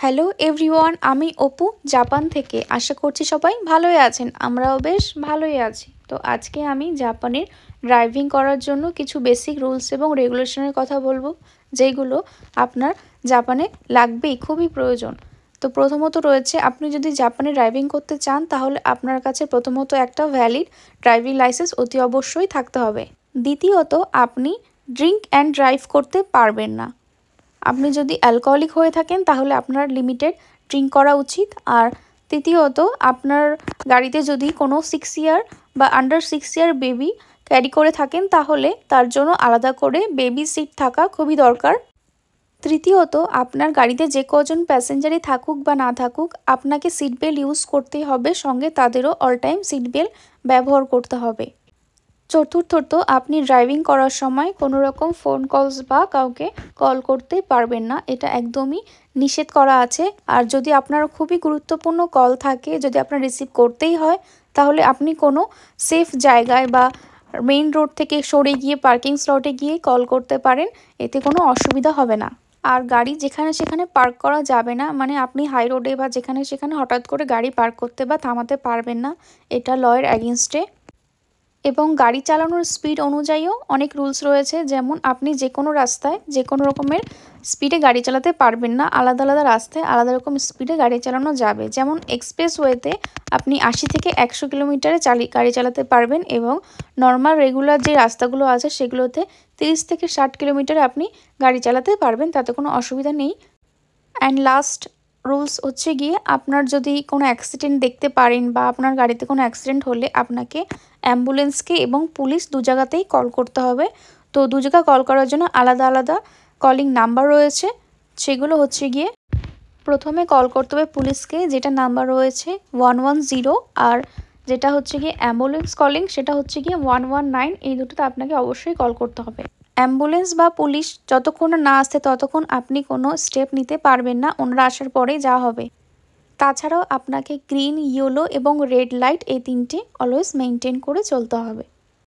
Hello everyone, আমি Apu Japan থেকে। আশা করছি সবাই ভালোই আছেন, আমরাও বেশ ভালোই আছি। তো আজকে আমি জাপানের ড্রাইভিং করার জন্য কিছু বেসিক রুলস এবং রেগুলেশনের কথা বলবো, যেগুলো আপনার জাপানে লাগবেই, খুবই প্রয়োজন। তো প্রথমত রয়েছে, আপনি যদি জাপানে ড্রাইভিং করতে চান তাহলে আপনার কাছে প্রথমত একটা ভ্যালিড ড্রাইভিং লাইসেন্স অতি অবশ্যই থাকতে হবে। দ্বিতীয়ত, আপনি ড্রিঙ্ক অ্যান্ড ড্রাইভ করতে পারবেন না। আপনি যদি অ্যালকোহলিক হয়ে থাকেন তাহলে আপনার লিমিটেড ড্রিঙ্ক করা উচিত। আর তৃতীয়ত, আপনার গাড়িতে যদি কোনো 6 ইয়ার বা আন্ডার 6 ইয়ার বেবি ক্যারি করে থাকেন তাহলে তার জন্য আলাদা করে বেবি সিট থাকা খুবই দরকার। তৃতীয়ত, আপনার গাড়িতে যে কজন প্যাসেঞ্জারই থাকুক বা না থাকুক, আপনাকে সিট বেল্ট ইউজ করতেই হবে, সঙ্গে তাদেরও অল টাইম সিট বেল্ট ব্যবহার করতে হবে। চতুর্থত, আপনি ড্রাইভিং করার সময় কোনো রকম ফোন কলস বা কাউকে কল করতে পারবেন না, এটা একদমই নিষেধ করা আছে। আর যদি আপনার খুবই গুরুত্বপূর্ণ কল থাকে, যদি আপনার রিসিভ করতেই হয়, তাহলে আপনি কোনো সেফ জায়গায় বা মেইন রোড থেকে সরে গিয়ে পার্কিং স্লটে গিয়ে কল করতে পারেন, এতে কোনো অসুবিধা হবে না। আর গাড়ি যেখানে সেখানে পার্ক করা যাবে না, মানে আপনি হাই রোডে বা যেখানে সেখানে হঠাৎ করে গাড়ি পার্ক করতে বা থামাতে পারবেন না, এটা লয়ের অ্যাগেনস্টে। এবং গাড়ি চালানোর স্পিড অনুযায়ীও অনেক রুলস রয়েছে, যেমন আপনি যে কোনো রাস্তায় যে কোনো রকমের স্পিডে গাড়ি চালাতে পারবেন না, আলাদা আলাদা রাস্তায় আলাদা রকম স্পিডে গাড়ি চালানো যাবে। যেমন এক্সপ্রেসওয়েতে আপনি 80 থেকে 100 কিলোমিটারে গাড়ি চালাতে পারবেন, এবং নর্মাল রেগুলার যে রাস্তাগুলো আছে সেগুলোতে 30 থেকে 60 কিলোমিটারে আপনি গাড়ি চালাতে পারবেন, তাতে কোনো অসুবিধা নেই। অ্যান্ড লাস্ট রুলস হচ্ছে গিয়ে, আপনার যদি কোনো অ্যাক্সিডেন্ট দেখতে পারেন বা আপনার গাড়িতে কোনো অ্যাক্সিডেন্ট হলে আপনাকে অ্যাম্বুলেন্সকে এবং পুলিশ দু জায়গাতেই কল করতে হবে। তো দু জায়গা কল করার জন্য আলাদা আলাদা কলিং নাম্বার রয়েছে, সেগুলো হচ্ছে গিয়ে, প্রথমে কল করতে হবে পুলিশকে, যেটা নাম্বার রয়েছে 110, আর যেটা হচ্ছে গিয়ে অ্যাম্বুলেন্স কলিং, সেটা হচ্ছে গিয়ে 119। এই দুটোতে আপনাকে অবশ্যই কল করতে হবে। অ্যাম্বুলেন্স বা পুলিশ যতক্ষণ না আসছে ততক্ষণ আপনি কোনো স্টেপ নিতে পারবেন না, ওনারা আসার পরেই যা হবে। তাছাড়াও আপনাকে গ্রিন, ইয়েলো এবং রেড লাইট, এই তিনটে অলওয়েজ মেনটেন করে চলতে হবে।